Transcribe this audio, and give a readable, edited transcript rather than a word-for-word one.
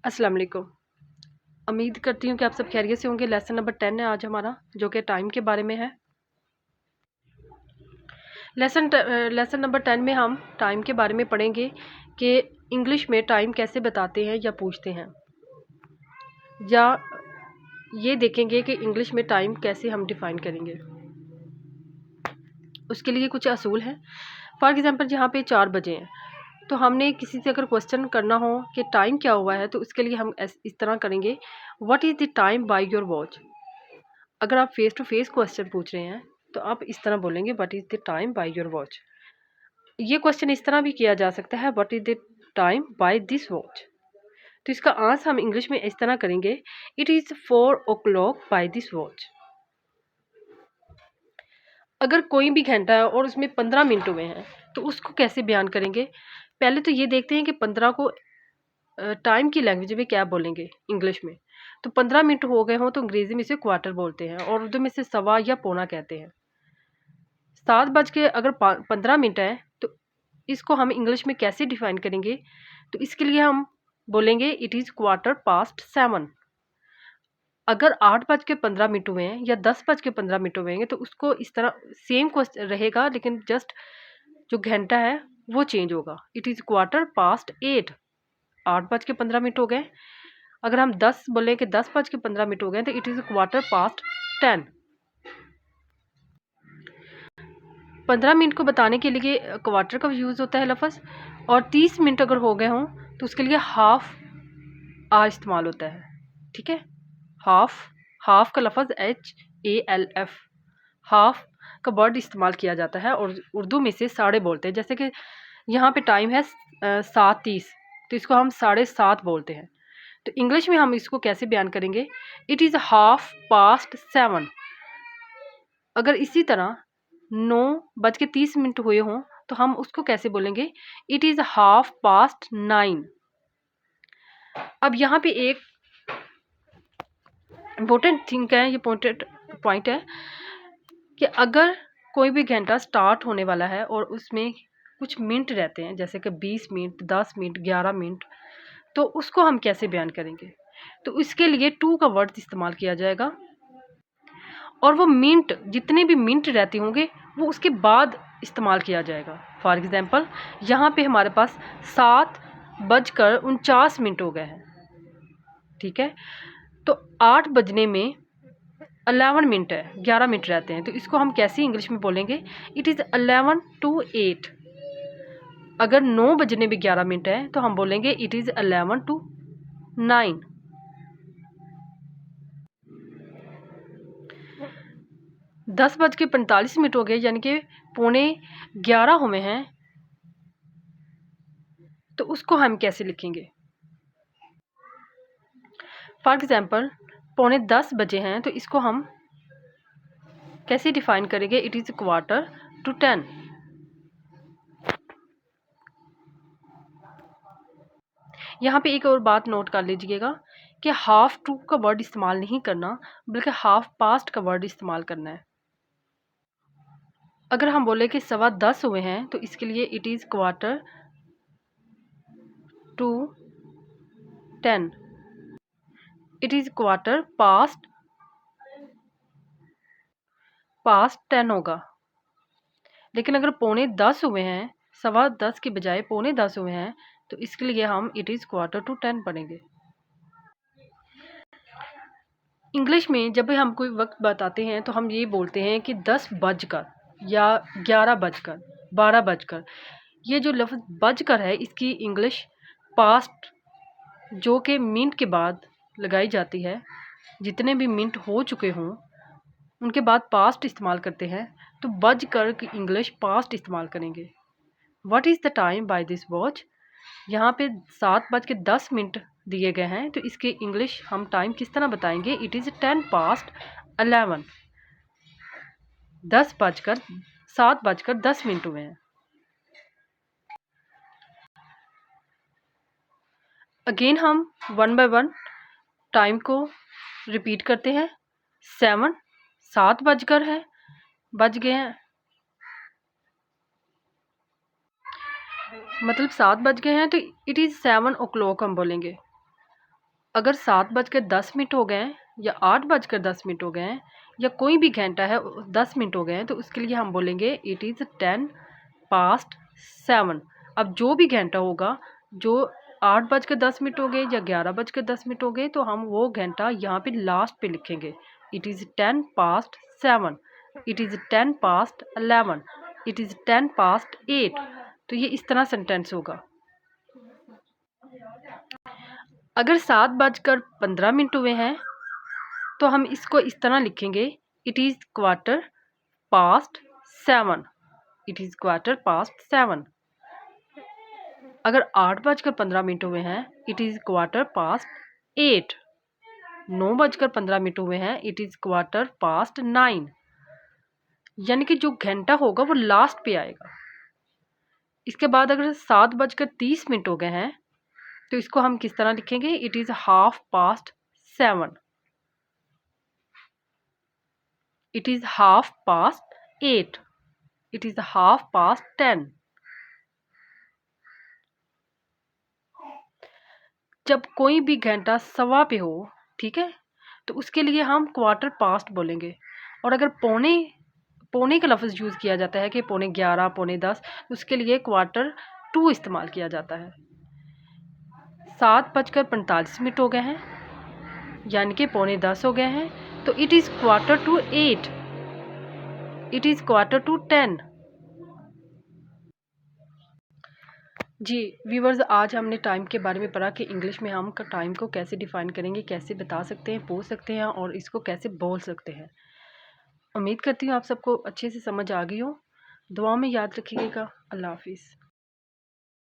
अस्सलाम वालेकुम। उम्मीद करती हूँ कि आप सब खैरियत से होंगे। लेसन नंबर 10 है आज हमारा, जो कि टाइम के बारे में है। लेसन नंबर 10 में हम टाइम के बारे में पढ़ेंगे कि इंग्लिश में टाइम कैसे बताते हैं या पूछते हैं, या ये देखेंगे कि इंग्लिश में टाइम कैसे हम डिफ़ाइन करेंगे। उसके लिए कुछ असूल हैं। फॉर एग्ज़ाम्पल यहाँ पे 4 बजे हैं, तो हमने किसी से अगर क्वेश्चन करना हो कि टाइम क्या हुआ है, तो उसके लिए हम इस तरह करेंगे, what is the time by your watch. अगर आप फेस टू फेस क्वेश्चन पूछ रहे हैं तो आप इस तरह बोलेंगे, what is the time by your watch. ये क्वेश्चन इस तरह भी किया जा सकता है, what is the time by this watch. तो इसका आंसर हम इंग्लिश में इस तरह करेंगे, it is 4 o'clock by this watch. अगर कोई भी घंटा है और उसमें 15 मिनट हुए हैं, तो उसको कैसे बयान करेंगे। पहले तो ये देखते हैं कि 15 को टाइम की लैंग्वेज में क्या बोलेंगे इंग्लिश में। तो 15 मिनट हो गए हों तो अंग्रेज़ी में इसे क्वार्टर बोलते हैं, और उर्दू में इसे सवा या पौना कहते हैं। 7 बज के अगर 15 मिनट है, तो इसको हम इंग्लिश में कैसे डिफाइन करेंगे। तो इसके लिए हम बोलेंगे, इट इज़ 7:15। अगर 8:15 हुए हैं या 10:15 हुए हैं, तो उसको इस तरह सेम क्वेश्चन रहेगा, लेकिन जस्ट जो घंटा है वो चेंज होगा। It is 8:15। 8:15 हो गए। अगर हम 10 बोले कि 10:15 हो गए, तो इट इज़ 10:15। 15 मिनट को बताने के लिए क्वार्टर का यूज़ होता है लफ्ज़, और 30 मिनट अगर हो गए हों तो उसके लिए हाफ आर इस्तेमाल होता है। ठीक है, हाफ का लफ्ज़ HALF, हाफ का वर्ड इस्तेमाल किया जाता है, और उर्दू में से साढ़े बोलते हैं। जैसे कि यहाँ पे टाइम है 7:30, तो इसको हम 7:30 बोलते हैं। तो इंग्लिश में हम इसको कैसे बयान करेंगे, इट इज़ 7:30। अगर इसी तरह 9:30 हुए हों, तो हम उसको कैसे बोलेंगे, इट इज़ 9:30। अब यहाँ पे एक इम्पोर्टेंट थिंग है, ये इम्पोर्टेंट पॉइंट है कि अगर कोई भी घंटा स्टार्ट होने वाला है और उसमें कुछ मिनट रहते हैं, जैसे कि 20 मिनट, 10 मिनट, 11 मिनट, तो उसको हम कैसे बयान करेंगे। तो इसके लिए टू का वर्ड इस्तेमाल किया जाएगा, और वो मिनट जितने भी मिनट रहते होंगे वो उसके बाद इस्तेमाल किया जाएगा। फॉर एग्ज़ाम्पल यहाँ पे हमारे पास 7:49 हो गए हैं। ठीक है, तो 8 बजने में 11 मिनट है, 11 मिनट रहते हैं, तो इसको हम कैसे इंग्लिश में बोलेंगे, इट इज़ 11 to 8। अगर 9 बजने में 11 मिनट है, तो हम बोलेंगे, इट इज़ 11 to 9। 10:45 हो गए, यानी कि 10:45 हुए हैं, तो उसको हम कैसे लिखेंगे। फॉर एग्ज़ाम्पल 9:45 बजे हैं, तो इसको हम कैसे डिफ़ाइन करेंगे, इट इज़ 9:45। यहाँ पे एक और बात नोट कर लीजिएगा कि हाफ टू का वर्ड इस्तेमाल नहीं करना, बल्कि हाफ पास्ट का वर्ड इस्तेमाल करना है। अगर हम बोले कि 9:15 हुए हैं, तो इसके लिए इट इज़ 9:45। इट इज़ 10:15 होगा। लेकिन अगर 9:45 हुए हैं, 9:15 के बजाय 9:45 हुए हैं, तो इसके लिए हम इट इज़ 9:45 पढ़ेंगे। इंग्लिश में जब भी हम कोई वक्त बताते हैं, तो हम ये बोलते हैं कि 10 बजकर या 11 बजकर, 12 बजकर। ये जो लफ्ज़ बजकर है, इसकी इंग्लिश पास्ट, जो कि मिनट के बाद लगाई जाती है। जितने भी मिनट हो चुके हों उनके बाद पास्ट इस्तेमाल करते हैं, तो बजकर की इंग्लिश पास्ट इस्तेमाल करेंगे। What is the time by this watch. यहाँ पे 7:10 दिए गए हैं, तो इसके इंग्लिश हम टाइम किस तरह बताएंगे, इट इज़ 10:11। 7:10 हुए हैं। अगेन हम वन बाय वन टाइम को रिपीट करते हैं। 7 बज गए हैं, मतलब 7 बज गए हैं, तो इट इज़ 7 o'clock हम बोलेंगे। अगर 7:10 हो गए हैं या 8:10 हो गए हैं या कोई भी घंटा है 10 मिनट हो गए हैं, तो उसके लिए हम बोलेंगे इट इज़ 7:10। अब जो भी घंटा होगा, जो 8:10 हो गए या 11:10 हो गए, तो हम वो घंटा यहाँ पे लास्ट पे लिखेंगे। It is 7:10, it is 11:10, it is 8:10। तो ये इस तरह सेंटेंस होगा। अगर 7:15 हुए हैं तो हम इसको इस तरह लिखेंगे, इट इज़ 7:15, इट इज़ 7:15। अगर 8:15 हुए हैं, इट इज़ 8:15। 9:15 हुए हैं, इट इज़ 9:15। यानी कि जो घंटा होगा वो लास्ट पे आएगा। इसके बाद अगर 7:30 हो गए हैं, तो इसको हम किस तरह लिखेंगे, it is 7:30, it is 8:30, it is 10:30। जब कोई भी घंटा सवा पे हो, ठीक है, तो उसके लिए हम 1/4 बोलेंगे। और अगर पौने का लफ्ज़ यूज़ किया जाता है कि 11:15, 10:15, उसके लिए 1/4 इस्तेमाल किया जाता है। 7:45 हो गए हैं, यानी कि 9:15 हो गए हैं, तो इट इज़ 7:45, इट इज़ 10:45। जी व्यूवर्स, आज हमने टाइम के बारे में पढ़ा कि इंग्लिश में हम टाइम को कैसे डिफ़ाइन करेंगे, कैसे बता सकते हैं, पूछ सकते हैं और इसको कैसे बोल सकते हैं। उम्मीद करती हूँ आप सबको अच्छे से समझ आ गई हो। दुआ में याद रखिएगा। अल्लाह हाफिज़।